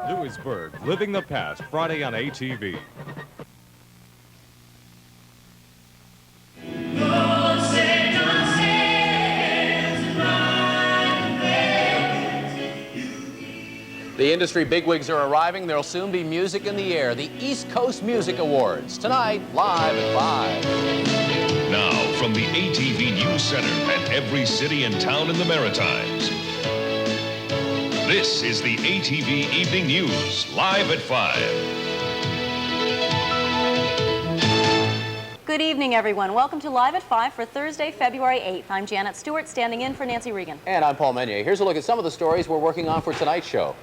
Lewisburg, Living the Past, Friday on ATV. The industry bigwigs are arriving. There'll soon be music in the air. The East Coast Music Awards. Tonight, live at 5. Now, from the ATV News Center and every city and town in the Maritimes, this is the ATV Evening News, live at 5. Good evening, everyone. Welcome to Live at 5 for Thursday, February 8th. I'm Janet Stewart, standing in for Nancy Regan. And I'm Paul Meunier. Here's a look at some of the stories we're working on for tonight's show.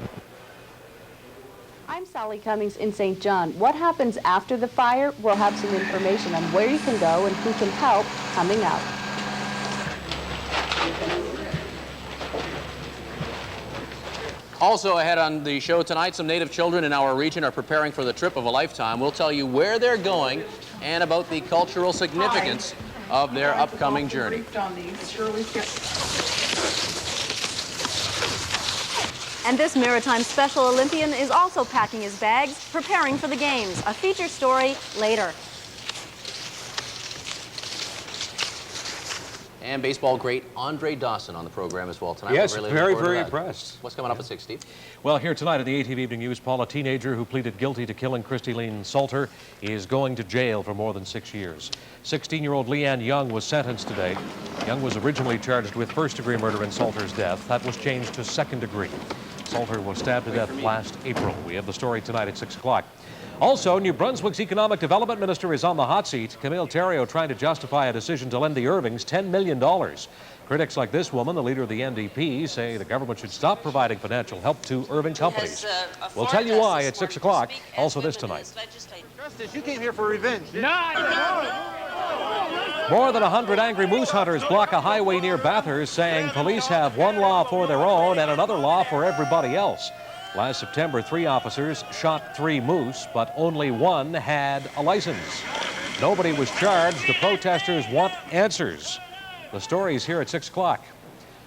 I'm Sally Cummings in St. John. What happens after the fire? We'll have some information on where you can go and who can help coming up. Also ahead on the show tonight, some Native children in our region are preparing for the trip of a lifetime. We'll tell you where they're going and about the cultural significance of their upcoming journey. And this Maritime Special Olympian is also packing his bags, preparing for the games. A feature story later. And baseball great Andre Dawson on the program as well tonight. Yes, We're very, looking forward very to that. impressed. What's coming up at 6, Steve? Well, here tonight at the ATV Evening News, Paul, a teenager who pleaded guilty to killing Christy-Leen Salter is going to jail for more than 6 years. 16-year-old Leanne Young was sentenced today. Young was originally charged with first-degree murder in Salter's death. That was changed to second degree. Salter was stabbed to death last April. We have the story tonight at 6 o'clock. Also, New Brunswick's Economic Development Minister is on the hot seat. Camille Theriault trying to justify a decision to lend the Irvings $10 million. Critics like this woman, the leader of the NDP, say the government should stop providing financial help to Irving companies. We'll tell you why at 6 o'clock. Also this tonight. Justice, you came here for revenge. More than 100 angry moose hunters block a highway near Bathurst, saying police have one law for their own and another law for everybody else. Last September, 3 officers shot 3 moose, but only one had a license. Nobody was charged. The protesters want answers. The story is here at 6 o'clock.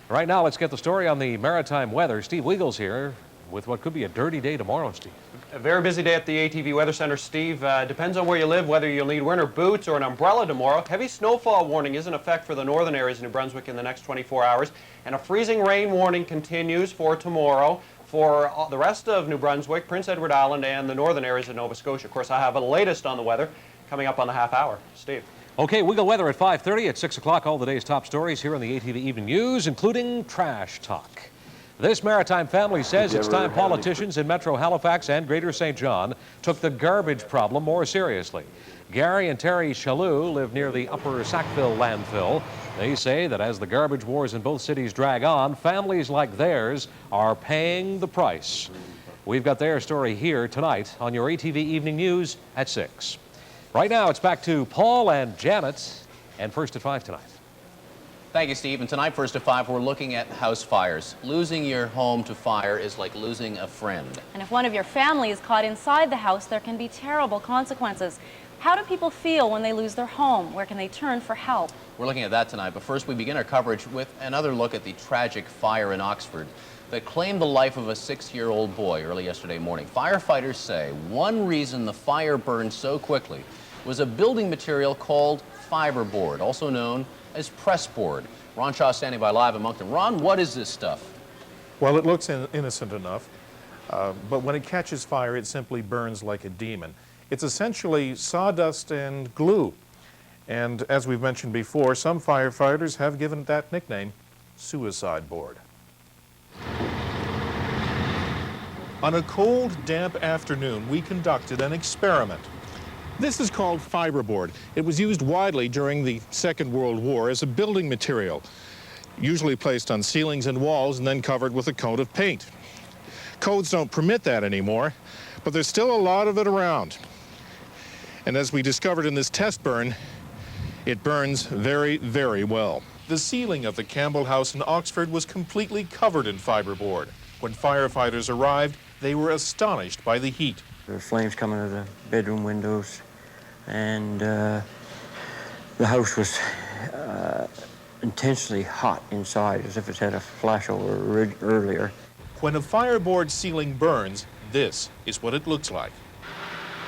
Right now, let's get the story on the maritime weather. Steve Weagle's here with what could be a dirty day tomorrow, Steve. A very busy day at the ATV Weather Center, Steve. Depends on where you live, whether you'll need winter boots or an umbrella tomorrow. Heavy snowfall warning is in effect for the northern areas of New Brunswick in the next 24 hours. And a freezing rain warning continues for tomorrow for the rest of New Brunswick, Prince Edward Island, and the northern areas of Nova Scotia. Of course, I have the latest on the weather coming up on the half hour. Steve. Okay, Weagle weather at 5:30. At 6 o'clock, all the day's top stories here on the ATV Evening News, including trash talk. This maritime family says it's time politicians in Metro Halifax and Greater St. John took the garbage problem more seriously. Gary and Terry Chaloux live near the Upper Sackville landfill. They say that as the garbage wars in both cities drag on, families like theirs are paying the price. We've got their story here tonight on your ATV Evening News at 6. Right now, it's back to Paul and Janet, and first at 5 tonight. Thank you, Steve. And tonight, first at 5, we're looking at house fires. Losing your home to fire is like losing a friend. And if one of your family is caught inside the house, there can be terrible consequences. How do people feel when they lose their home? Where can they turn for help? We're looking at that tonight, but first we begin our coverage with another look at the tragic fire in Oxford that claimed the life of a 6-year-old boy early yesterday morning. Firefighters say one reason the fire burned so quickly was a building material called fiberboard, also known as Pressboard. Ron Shaw standing by live in Moncton. Ron, what is this stuff? Well, it looks innocent enough, but when it catches fire, it simply burns like a demon. It's essentially sawdust and glue. And as we've mentioned before, some firefighters have given it that nickname, suicide board. On a cold, damp afternoon, we conducted an experiment. This is called fiberboard. It was used widely during the Second World War as a building material, usually placed on ceilings and walls and then covered with a coat of paint. Codes don't permit that anymore, but there's still a lot of it around. And as we discovered in this test burn, it burns very, very well. The ceiling of the Campbell House in Oxford was completely covered in fiberboard. When firefighters arrived, they were astonished by the heat. There were flames coming out of the bedroom windows, and the house was intensely hot inside, as if it had a flashover earlier. When a fireboard ceiling burns, This is what it looks like.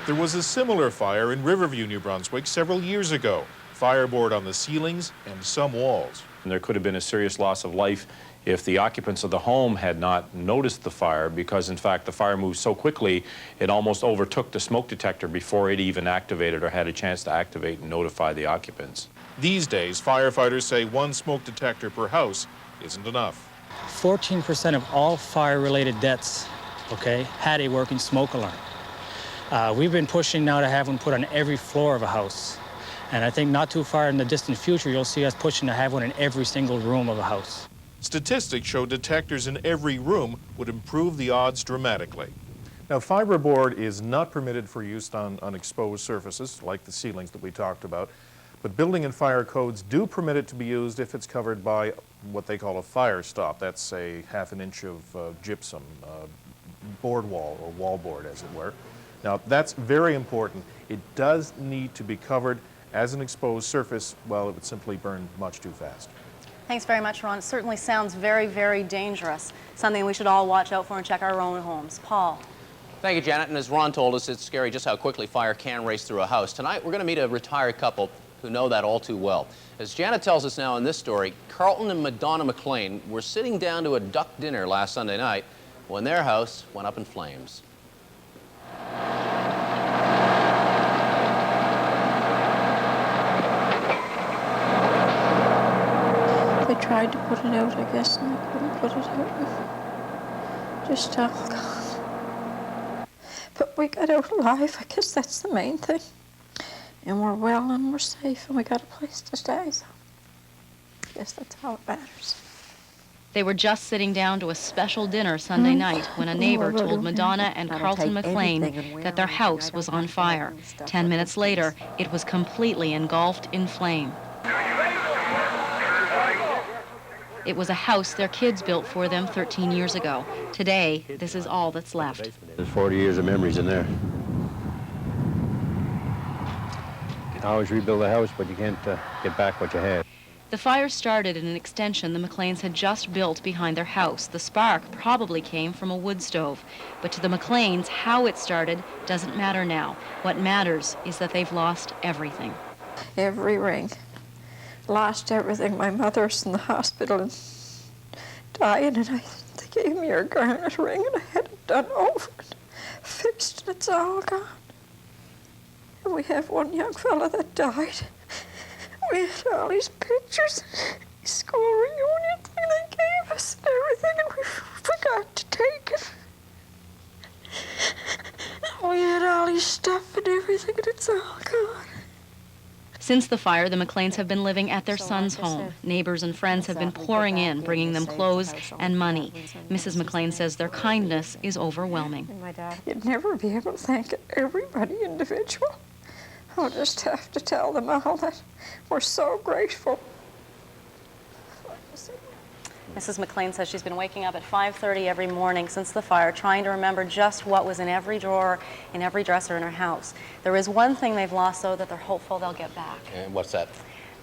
There was a similar fire in Riverview, New Brunswick several years ago. Fireboard on the ceilings and some walls. And there could have been a serious loss of life if the occupants of the home had not noticed the fire, because in fact the fire moved so quickly it almost overtook the smoke detector before it even activated or had a chance to activate and notify the occupants. These days, firefighters say one smoke detector per house isn't enough. 14% of all fire-related deaths, had a working smoke alarm. We've been pushing now to have them put on every floor of a house. And I think not too far in the distant future, you'll see us pushing to have one in every single room of a house. Statistics show detectors in every room would improve the odds dramatically. Now, fiberboard is not permitted for use on exposed surfaces, like the ceilings that we talked about, but building and fire codes do permit it to be used if it's covered by what they call a fire stop. That's a ½ inch of gypsum, board wall, or wall board, as it were. Now, that's very important. It does need to be covered as an exposed surface. Well, it would simply burn much too fast. Thanks very much, Ron. It certainly sounds very, very dangerous. Something we should all watch out for and check our own homes. Paul. Thank you, Janet. And as Ron told us, it's scary just how quickly fire can race through a house. Tonight, we're going to meet a retired couple who know that all too well. As Janet tells us now in this story, Carlton and Madonna McLean were sitting down to a duck dinner last Sunday night when their house went up in flames. They tried to put it out, I guess, and they couldn't put it out. Just all gone. But we got out alive. I guess that's the main thing. And we're well and we're safe and we got a place to stay, so I guess that's all that matters. They were just sitting down to a special dinner Sunday night when a neighbor told Madonna and Carlton McLean that their house was on fire. 10 minutes later, it was completely engulfed in flame. It was a house their kids built for them 13 years ago. Today, this is all that's left. There's 40 years of memories in there. You can always rebuild a house, but you can't get back what you had. The fire started in an extension the McLeans had just built behind their house. The spark probably came from a wood stove. But to the McLeans, how it started doesn't matter now. What matters is that they've lost everything. Every ring. Lost everything. My mother's in the hospital and dying, and they gave me her garnet ring, and I had it done over and fixed, and it's all gone. And we have one young fella that died. We had all these pictures, school reunion thing they gave us and everything, and we forgot to take it. We had all these stuff and everything, and it's all gone. Since the fire, the McLeans have been living at their son's home. Neighbors and friends have been pouring in, bringing them clothes and money. Mrs. McLean says their kindness is overwhelming. You'd never be able to thank everybody individual. I'll just have to tell them all that we're so grateful. Mrs. McLean says she's been waking up at 5:30 every morning since the fire, trying to remember just what was in every drawer, in every dresser in her house. There is one thing they've lost, though, that they're hopeful they'll get back. And what's that?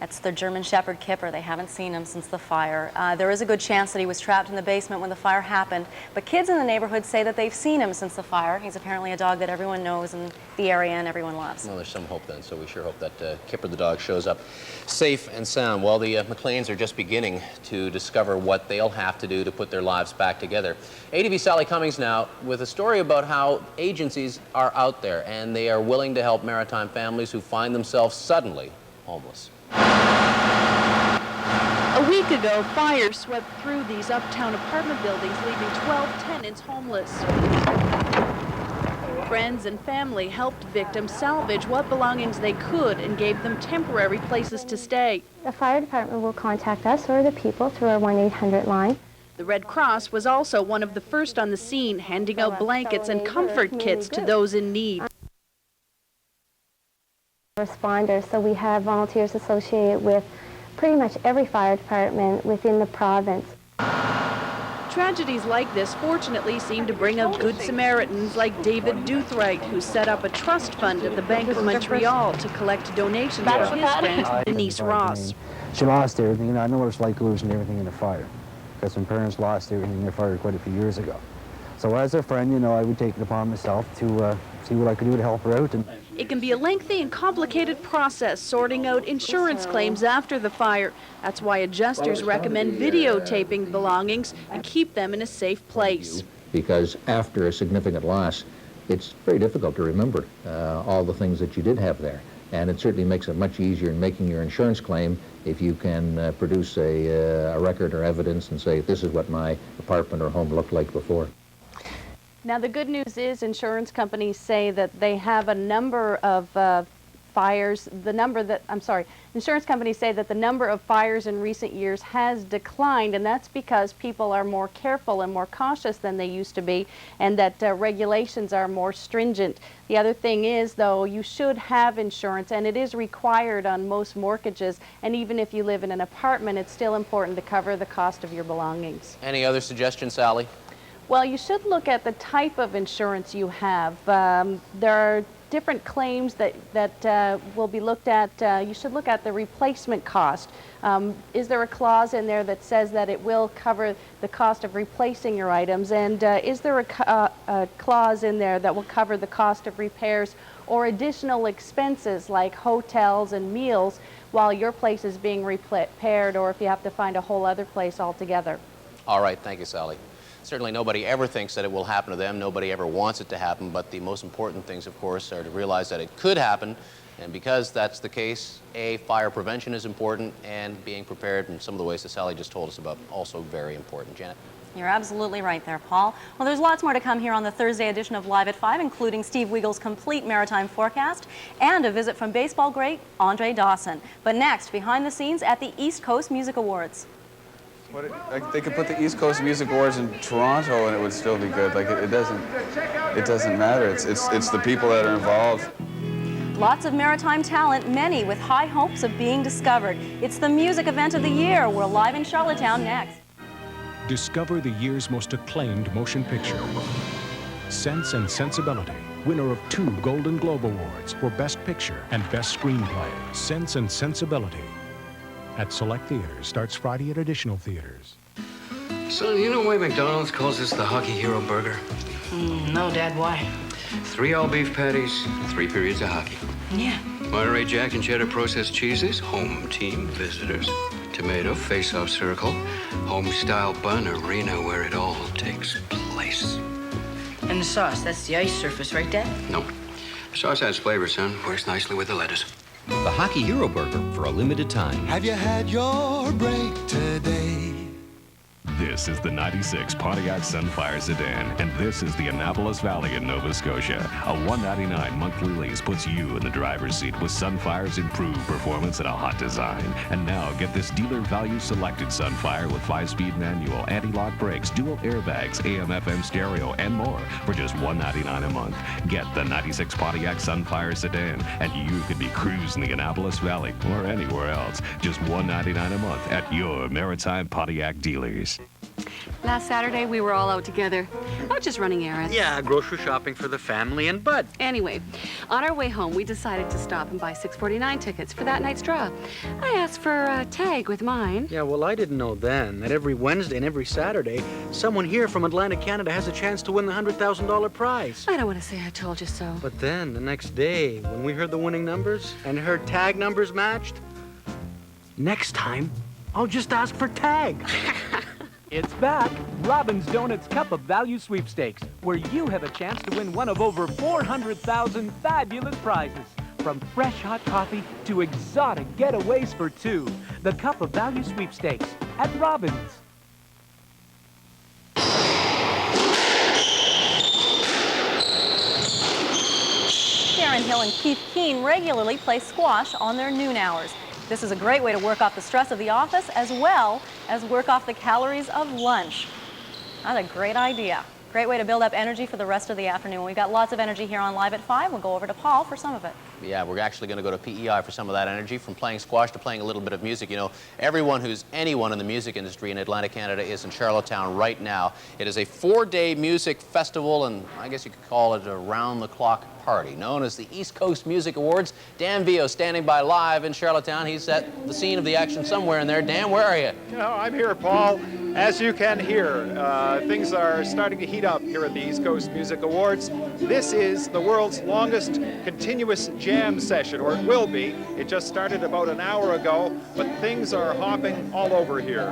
That's their German Shepherd Kipper. They haven't seen him since the fire. There is a good chance that he was trapped in the basement when the fire happened, but kids in the neighborhood say that they've seen him since the fire. He's apparently a dog that everyone knows in the area and everyone loves. Well, there's some hope then, so we sure hope that Kipper the dog shows up safe and sound. Well, the McLeans are just beginning to discover what they'll have to do to put their lives back together. ATV Sally Cummings now with a story about how agencies are out there and they are willing to help maritime families who find themselves suddenly homeless. A week ago, fire swept through these uptown apartment buildings, leaving 12 tenants homeless. Friends and family helped victims salvage what belongings they could and gave them temporary places to stay. The fire department will contact us or the people through our 1-800 line. The Red Cross was also one of the first on the scene, handing out blankets and comfort kits to those in need. Responders, so we have volunteers associated with pretty much every fire department within the province. Tragedies like this fortunately seem to bring out good Samaritans like David Duthright, who set up a trust fund at the Bank of Montreal to collect donations for his friend Denise Ross. She lost everything. I know what it's like losing everything in a fire, because some parents lost everything in a fire quite a few years ago. So as a friend, you know, I would take it upon myself to see what I could do to help her out. And It can be a lengthy and complicated process sorting out insurance claims after the fire. That's why adjusters recommend videotaping belongings and keep them in a safe place. Because after a significant loss, it's very difficult to remember all the things that you did have there. And it certainly makes it much easier in making your insurance claim if you can produce a record or evidence and say, this is what my apartment or home looked like before. Now, the good news is insurance companies say that they have a number of fires. Insurance companies say that the number of fires in recent years has declined, and that's because people are more careful and more cautious than they used to be, and that regulations are more stringent. The other thing is, though, you should have insurance, and it is required on most mortgages, and even if you live in an apartment, it's still important to cover the cost of your belongings. Any other suggestions, Sally? Well, you should look at the type of insurance you have. There are different claims that will be looked at. You should look at the replacement cost. Is there a clause in there that says that it will cover the cost of replacing your items? And is there a clause in there that will cover the cost of repairs or additional expenses like hotels and meals while your place is being repaired, or if you have to find a whole other place altogether? All right, thank you, Sally. Certainly nobody ever thinks that it will happen to them. Nobody ever wants it to happen, but the most important things, of course, are to realize that it could happen. And because that's the case, fire prevention is important, and being prepared in some of the ways that Sally just told us about also very important. Janet? You're absolutely right there, Paul. Well, there's lots more to come here on the Thursday edition of Live at 5, including Steve Weagle's complete maritime forecast and a visit from baseball great Andre Dawson. But next, behind the scenes at the East Coast Music Awards. Like, they could put the East Coast Music Awards in Toronto and it would still be good. Like, it doesn't matter. It's the people that are involved. Lots of maritime talent, many with high hopes of being discovered. It's the music event of the year. We're live in Charlottetown next. Discover the year's most acclaimed motion picture. Sense and Sensibility, winner of 2 Golden Globe Awards for Best Picture and Best Screenplay. Sense and Sensibility. At select theaters, starts Friday at additional theaters. Son, you know why McDonald's calls this the Hockey Hero Burger? No, Dad, why? 3 all-beef patties, 3 periods of hockey. Yeah. Monterey Jack and cheddar processed cheeses, home team visitors. Tomato face-off circle, home-style bun arena where it all takes place. And the sauce, that's the ice surface, right, Dad? No. Sauce adds flavor, son. Works nicely with the lettuce. The Hockey Hero Burger for a limited time. Have you had your break today? This is the 96 Pontiac Sunfire Sedan, and this is the Annapolis Valley in Nova Scotia. A $199 monthly lease puts you in the driver's seat with Sunfire's improved performance and a hot design. And now get this dealer value selected Sunfire with 5-speed manual, anti-lock brakes, dual airbags, AM/FM stereo, and more for just $199 a month. Get the 96 Pontiac Sunfire Sedan, and you could be cruising the Annapolis Valley or anywhere else. Just $199 a month at your Maritime Pontiac dealers. Last Saturday, we were all out together. Out just running errands. Yeah, grocery shopping for the family and Bud. Anyway, on our way home, we decided to stop and buy 649 tickets for that night's draw. I asked for a tag with mine. Yeah, well, I didn't know then that every Wednesday and every Saturday, someone here from Atlantic, Canada has a chance to win the $100,000 prize. I don't want to say I told you so. But then, the next day, when we heard the winning numbers and her tag numbers matched, next time, I'll just ask for tag. It's back, Robin's Donuts Cup of Value Sweepstakes, where you have a chance to win one of over 400,000 fabulous prizes. From fresh hot coffee to exotic getaways for 2. The Cup of Value Sweepstakes at Robin's. Karen Hill and Keith Keene regularly play squash on their noon hours. This is a great way to work off the stress of the office as well as work off the calories of lunch. That's a great idea. Great way to build up energy for the rest of the afternoon. We've got lots of energy here on Live at 5. We'll go over to Paul for some of it. Yeah, we're actually going to go to PEI for some of that energy, from playing squash to playing a little bit of music. You know, everyone who's anyone in the music industry in Atlantic Canada is in Charlottetown right now. It is a 4-day music festival, and I guess you could call it a round-the-clock party known as the East Coast Music Awards. Dan Vio standing by live in Charlottetown. He's at the scene of the action somewhere in there. Dan, where are you? I'm here, Paul. As you can hear, things are starting to heat up here at the East Coast Music Awards. This is the world's longest continuous jam session, or it will be. It just started about an hour ago, but things are hopping all over here.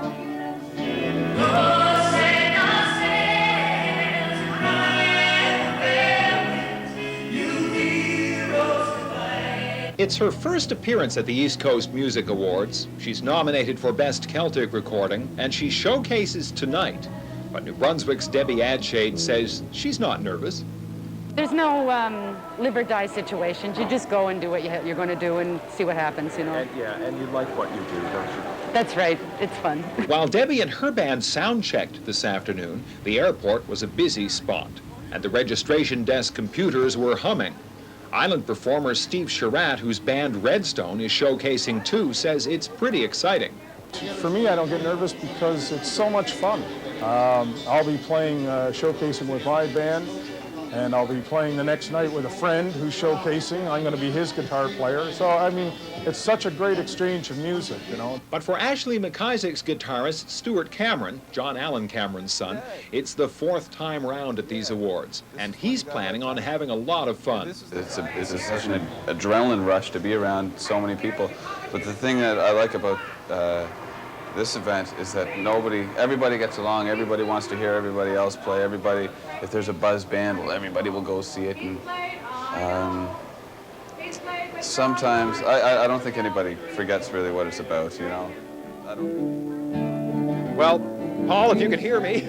It's her first appearance at the East Coast Music Awards. She's nominated for Best Celtic Recording, and she showcases tonight. But New Brunswick's Debbie Adshade says she's not nervous. There's no live or die situations. You just go and do what you're going to do and see what happens, you know. And you like what you do, don't you? That's right. It's fun. While Debbie and her band sound-checked this afternoon, the airport was a busy spot, and the registration desk computers were humming. Island performer Steve Sherratt, whose band Redstone is showcasing too, says it's pretty exciting. For me, I don't get nervous because it's so much fun. I'll be playing, showcasing with my band, and I'll be playing the next night with a friend who's showcasing. I'm going to be his guitar player. So, I mean, it's such a great exchange of music, you know. But for Ashley McIsaac's guitarist, Stuart Cameron, John Allen Cameron's son, it's the 4th time round at these awards, and he's planning on having a lot of fun. It's such an adrenaline rush to be around so many people. But the thing that I like about this event is that everybody gets along, everybody wants to hear everybody else play, if there's a buzz band, well, everybody will go see it. And sometimes, I don't think anybody forgets really what it's about, you know. Well, Paul, if you can hear me,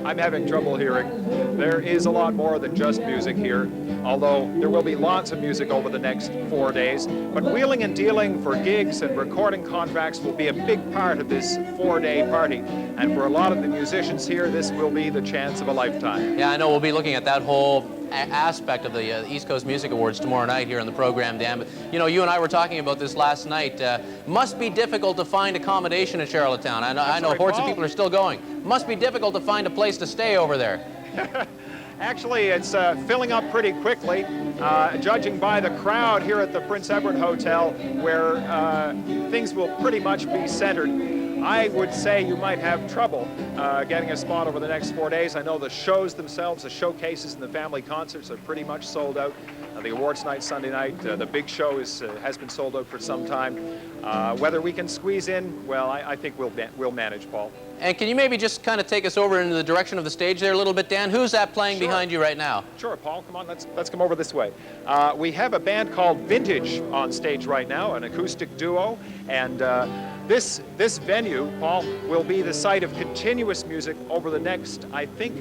I'm having trouble hearing. There is a lot more than just music here, although there will be lots of music over the next 4 days. But wheeling and dealing for gigs and recording contracts will be a big part of this 4-day party. And for a lot of the musicians here, this will be the chance of a lifetime. Yeah, I know we'll be looking at that whole aspect of the East Coast Music Awards tomorrow night here on the program, Dan. But, you know, you and I were talking about this last night. Must be difficult to find accommodation in Charlottetown. I know hordes of people are still going. Must be difficult to find a place to stay over there. Actually, it's filling up pretty quickly, judging by the crowd here at the Prince Edward Hotel, where things will pretty much be centered. I would say you might have trouble getting a spot over the next 4 days. I know the shows themselves, the showcases and the family concerts are pretty much sold out. The awards night Sunday night, the big show has been sold out for some time. Whether we can squeeze in, well, I think we'll manage, Paul. And can you maybe just kind of take us over into the direction of the stage there a little bit, Dan? Who's that playing behind you right now? Sure, Paul, come on, let's come over this way. We have a band called Vintage on stage right now, an acoustic duo, and this venue, Paul, will be the site of continuous music over the next, I think,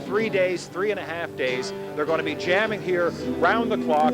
3 days, 3.5 days. They're going to be jamming here round the clock.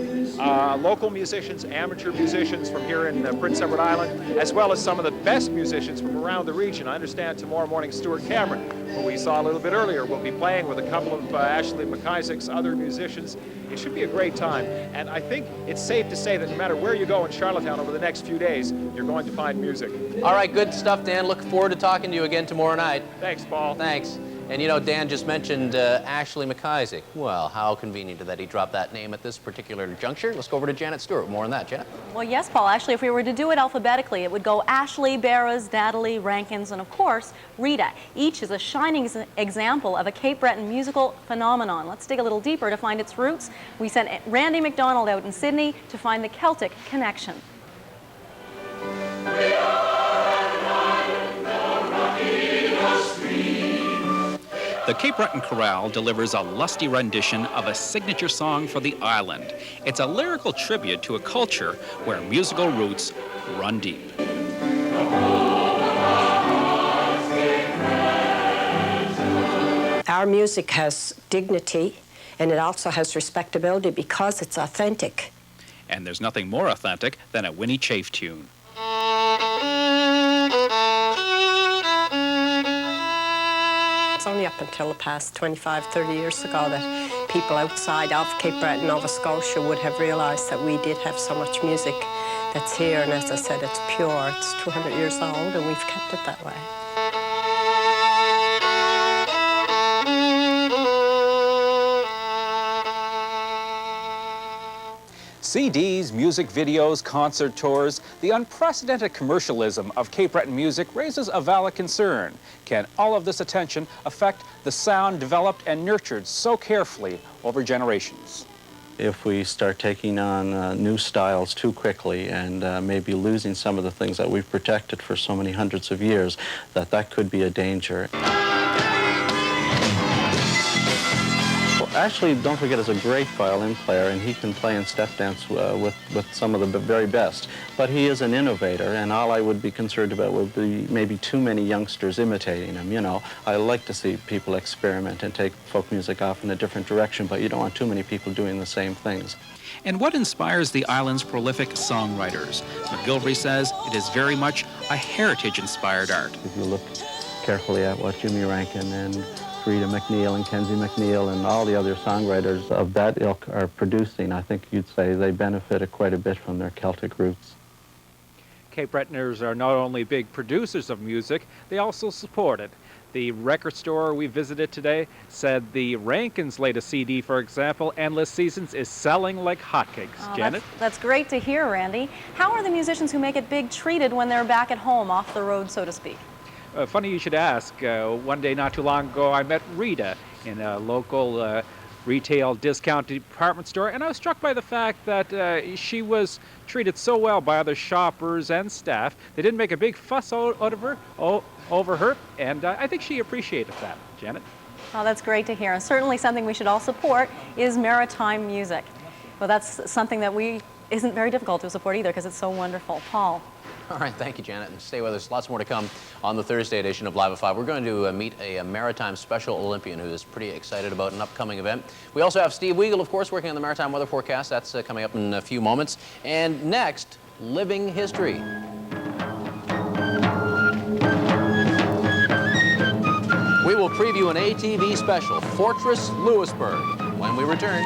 Local musicians, amateur musicians from here in Prince Edward Island, as well as some of the best musicians from around the region. I understand tomorrow morning Stuart Cameron, who we saw a little bit earlier, will be playing with a couple of Ashley McIsaac's other musicians. It should be a great time, and I think it's safe to say that no matter where you go in Charlottetown over the next few days, you're going to find music. All right, good stuff, Dan. Look forward to talking to you again tomorrow night. Thanks, Paul. Thanks. And you know, Dan just mentioned Ashley McIsaac. Well, how convenient that he dropped that name at this particular juncture. Let's go over to Janet Stewart. More on that, Janet. Well, yes, Paul. Actually, if we were to do it alphabetically, it would go Ashley, Barras, Natalie, Rankins, and of course, Rita. Each is a shining example of a Cape Breton musical phenomenon. Let's dig a little deeper to find its roots. We sent Randy McDonald out in Sydney to find the Celtic connection. The Cape Breton Chorale delivers a lusty rendition of a signature song for the island. It's a lyrical tribute to a culture where musical roots run deep. Our music has dignity, and it also has respectability because it's authentic. And there's nothing more authentic than a Winnie Chafe tune. It's only up until the past 25, 30 years ago that people outside of Cape Breton, Nova Scotia would have realized that we did have so much music that's here, and as I said, it's pure. It's 200 years old, and we've kept it that way. CDs, music videos, concert tours, the unprecedented commercialism of Cape Breton music raises a valid concern. Can all of this attention affect the sound developed and nurtured so carefully over generations? If we start taking on new styles too quickly and maybe losing some of the things that we've protected for so many hundreds of years, that could be a danger. Actually, don't forget, is a great violin player, and he can play in step dance with some of the very best. But he is an innovator, and all I would be concerned about would be maybe too many youngsters imitating him. You know, I like to see people experiment and take folk music off in a different direction, but you don't want too many people doing the same things. And what inspires the island's prolific songwriters? McGilvery says it is very much a heritage-inspired art. If you look carefully at what Jimmy Rankin and Rita McNeil and Kenzie McNeil and all the other songwriters of that ilk are producing, I think you'd say they benefited quite a bit from their Celtic roots. Cape Bretoners are not only big producers of music, they also support it. The record store we visited today said the Rankins' latest CD, for example, Endless Seasons, is selling like hotcakes. Oh, Janet? That's great to hear, Randy. How are the musicians who make it big treated when they're back at home, off the road, so to speak? Funny you should ask. One day not too long ago, I met Rita in a local retail discount department store, and I was struck by the fact that she was treated so well by other shoppers and staff. They didn't make a big fuss over her, and I think she appreciated that. Janet? Oh, that's great to hear. And certainly something we should all support is maritime music. Well, that's something that isn't very difficult to support either because it's so wonderful. Paul? All right, thank you, Janet, and stay with us. Lots more to come on the Thursday edition of Live at 5. We're going to meet a maritime Special Olympian who is pretty excited about an upcoming event. We also have Steve Weigel, of course, working on the maritime weather forecast. That's coming up in a few moments. And next, Living History. We will preview an ATV special, Fortress Louisburg, when we return.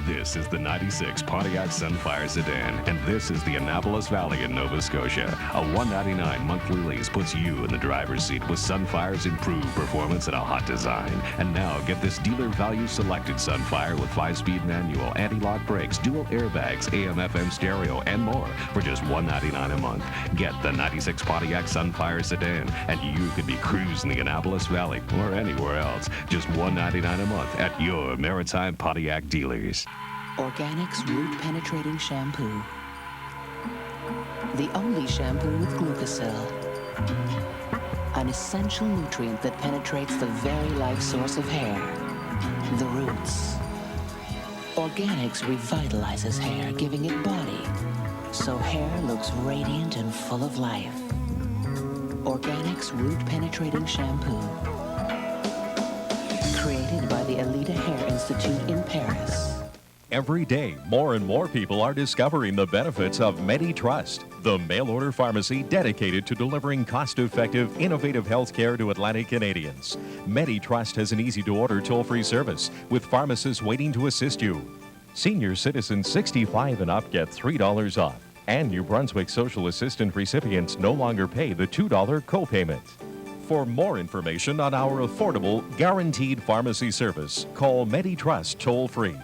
This is the 96 Pontiac Sunfire sedan, and this is the Annapolis Valley in Nova Scotia. A $199 monthly lease puts you in the driver's seat with Sunfire's improved performance and a hot design. And now get this dealer value selected Sunfire with 5-speed manual, anti-lock brakes, dual airbags, AM/FM stereo, and more for just $199 a month. Get the 96 Pontiac Sunfire sedan, and you could be cruising the Annapolis Valley or anywhere else. Just $199 a month at your Maritime Pontiac dealers. Organics Root Penetrating Shampoo. The only shampoo with Glucosil. An essential nutrient that penetrates the very life source of hair, the roots. Organics revitalizes hair, giving it body, so hair looks radiant and full of life. Organics Root Penetrating Shampoo. Created by the Alida Hair Institute in Paris. Every day, more and more people are discovering the benefits of MediTrust, the mail-order pharmacy dedicated to delivering cost-effective, innovative health care to Atlantic Canadians. MediTrust has an easy-to-order toll-free service with pharmacists waiting to assist you. Senior citizens 65 and up get $3 off, and New Brunswick social assistant recipients no longer pay the $2 copayment. For more information on our affordable, guaranteed pharmacy service, call MediTrust toll-free.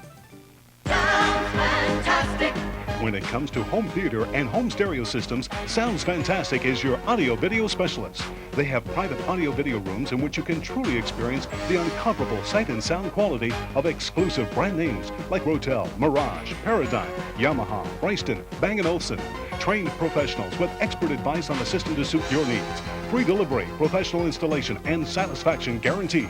When it comes to home theater and home stereo systems, Sounds Fantastic is your audio-video specialist. They have private audio-video rooms in which you can truly experience the incomparable sight and sound quality of exclusive brand names like Rotel, Mirage, Paradigm, Yamaha, Bryston, Bang & Olufsen. Trained professionals with expert advice on the system to suit your needs. Free delivery, professional installation, and satisfaction guaranteed.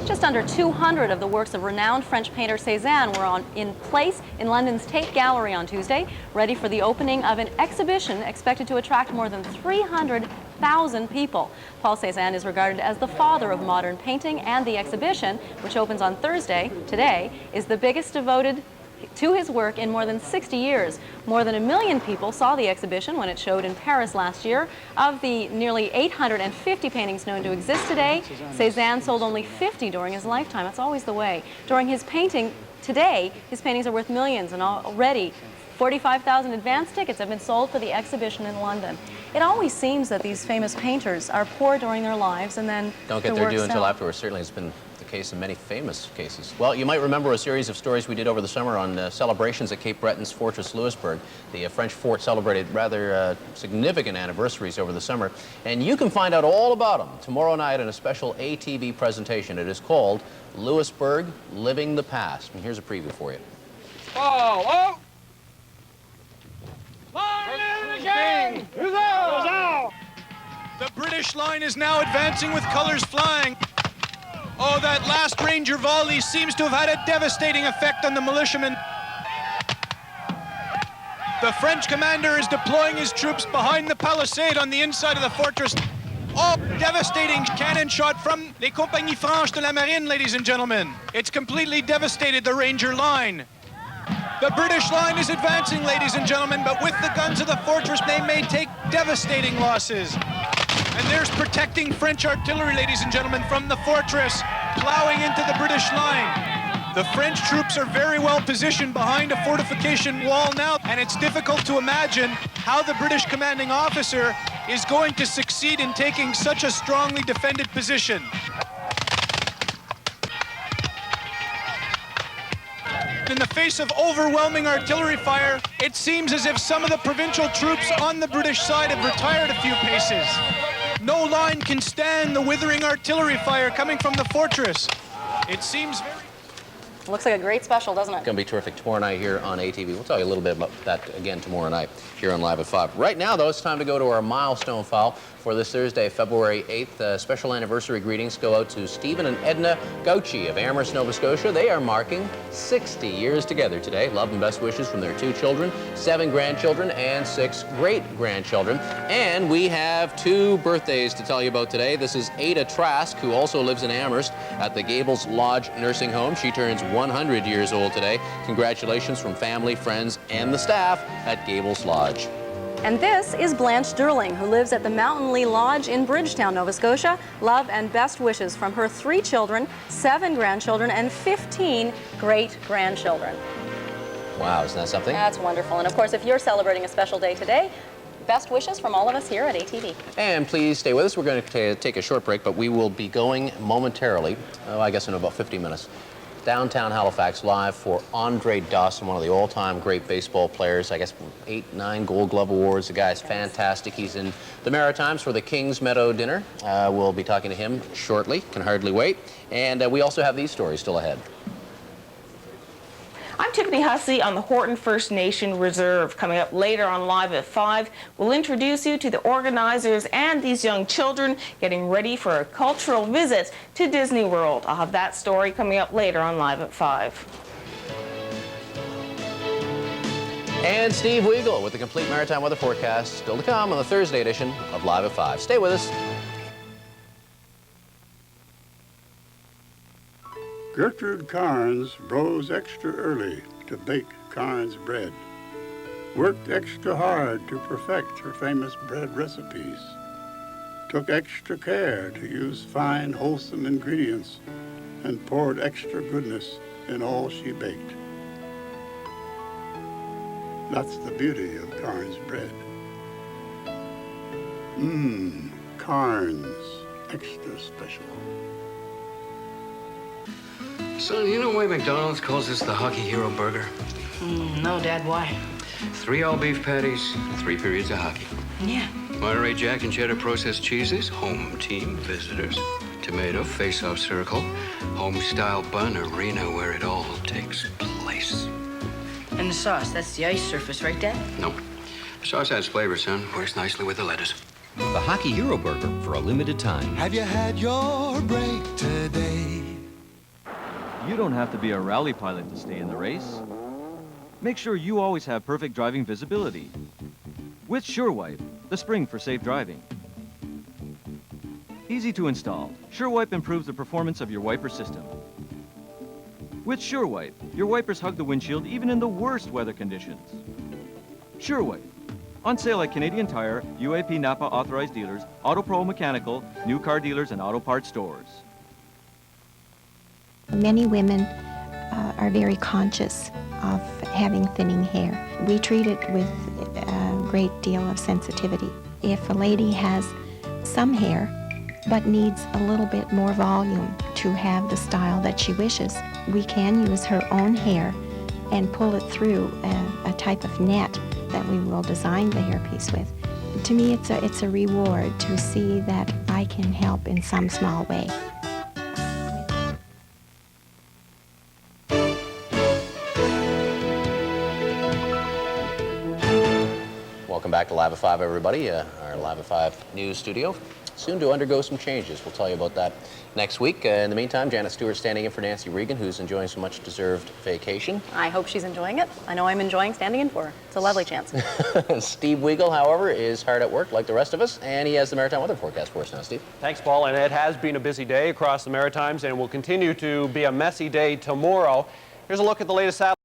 Just under 200 of the works of renowned French painter Cézanne were in place in London's Tate Gallery on Tuesday, ready for the opening of an exhibition expected to attract more than 300,000 people. Paul Cézanne is regarded as the father of modern painting, and the exhibition, which opens on Thursday, today, is the biggest devoted to his work in more than 60 years. More than 1 million people saw the exhibition when it showed in Paris last year. Of the nearly 850 paintings known to exist today, Cézanne sold only 50 during his lifetime. That's always the way. During his painting today, his paintings are worth millions, and already 45,000 advance tickets have been sold for the exhibition in London. It always seems that these famous painters are poor during their lives and then don't get their due until afterwards. Certainly has been the case in many famous cases. Well, you might remember a series of stories we did over the summer on celebrations at Cape Breton's Fortress Louisbourg. The French fort celebrated rather significant anniversaries over the summer, and you can find out all about them tomorrow night in a special ATV presentation. It is called Louisbourg, Living the Past. And here's a preview for you. Oh, oh! The British line is now advancing with colors flying. Oh, that last Ranger volley seems to have had a devastating effect on the militiamen. The French commander is deploying his troops behind the palisade on the inside of the fortress. Oh, devastating cannon shot from les Compagnies Franches de la Marine, ladies and gentlemen. It's completely devastated the Ranger line. The British line is advancing, ladies and gentlemen, but with the guns of the fortress, they may take devastating losses. And there's protecting French artillery, ladies and gentlemen, from the fortress, plowing into the British line. The French troops are very well positioned behind a fortification wall now, and it's difficult to imagine how the British commanding officer is going to succeed in taking such a strongly defended position. In the face of overwhelming artillery fire, it seems as if some of the provincial troops on the British side have retired a few paces. No line can stand the withering artillery fire coming from the fortress. It seems very... Looks like a great special, doesn't it? It's going to be terrific tomorrow night here on ATV. We'll tell you a little bit about that again tomorrow night here on Live at 5. Right now, though, it's time to go to our milestone file for this Thursday, February 8th. Special anniversary greetings go out to Stephen and Edna Gauchi of Amherst, Nova Scotia. They are marking 60 years together today. Love and best wishes from their 2 children, 7 grandchildren, and 6 great-grandchildren. And we have 2 birthdays to tell you about today. This is Ada Trask, who also lives in Amherst at the Gables Lodge Nursing Home. She turns 100 years old today. Congratulations from family, friends, and the staff at Gables Lodge. And this is Blanche Durling, who lives at the Mountain Lee Lodge in Bridgetown, Nova Scotia. Love and best wishes from her 3 children, 7 grandchildren, and 15 great-grandchildren. Wow, isn't that something? That's wonderful. And of course, if you're celebrating a special day today, best wishes from all of us here at ATV. And please stay with us. We're going to take a short break, but we will be going momentarily, I guess in about 50 minutes, downtown Halifax live for Andre Dawson, one of the all-time great baseball players. I guess 8, 9 Gold Glove Awards. The guy's fantastic. He's in the Maritimes for the Kings Meadow dinner. We'll be talking to him shortly. Can hardly wait. And we also have these stories still ahead. I'm Tiffany Hussey on the Horton First Nation Reserve. Coming up later on Live at 5, we'll introduce you to the organizers and these young children getting ready for a cultural visit to Disney World. I'll have that story coming up later on Live at 5. And Steve Weigel with the complete maritime weather forecast still to come on the Thursday edition of Live at 5. Stay with us. Gertrude Carnes rose extra early to bake Carnes bread, worked extra hard to perfect her famous bread recipes, took extra care to use fine, wholesome ingredients, and poured extra goodness in all she baked. That's the beauty of Carnes bread. Carnes, extra special. Son, you know why McDonald's calls this the Hockey Hero Burger? No, Dad, why? 3 all-beef patties, 3 periods of hockey. Yeah. Monterey Jack and cheddar processed cheeses, home team, visitors. Tomato, face-off circle. Home-style bun, arena where it all takes place. And the sauce, that's the ice surface, right, Dad? No. The sauce adds flavor, son. Works nicely with the lettuce. The Hockey Hero Burger for a limited time. Have you had your break today? You don't have to be a rally pilot to stay in the race. Make sure you always have perfect driving visibility. With SureWipe, the spring for safe driving. Easy to install, SureWipe improves the performance of your wiper system. With SureWipe, your wipers hug the windshield even in the worst weather conditions. SureWipe, on sale at Canadian Tire, UAP Napa authorized dealers, Auto Pro Mechanical, new car dealers, and auto parts stores. Many women are very conscious of having thinning hair. We treat it with a great deal of sensitivity. If a lady has some hair but needs a little bit more volume to have the style that she wishes, we can use her own hair and pull it through a type of net that we will design the hairpiece with. To me, it's a reward to see that I can help in some small way. Welcome back to Live at 5, everybody. Our Live at 5 news studio. Soon to undergo some changes. We'll tell you about that next week. In the meantime, Janet Stewart standing in for Nancy Regan, who's enjoying some much-deserved vacation. I hope she's enjoying it. I know I'm enjoying standing in for her. It's a lovely chance. Steve Weigel, however, is hard at work like the rest of us, and he has the maritime weather forecast for us now. Steve? Thanks, Paul. And it has been a busy day across the Maritimes and will continue to be a messy day tomorrow. Here's a look at the latest satellite.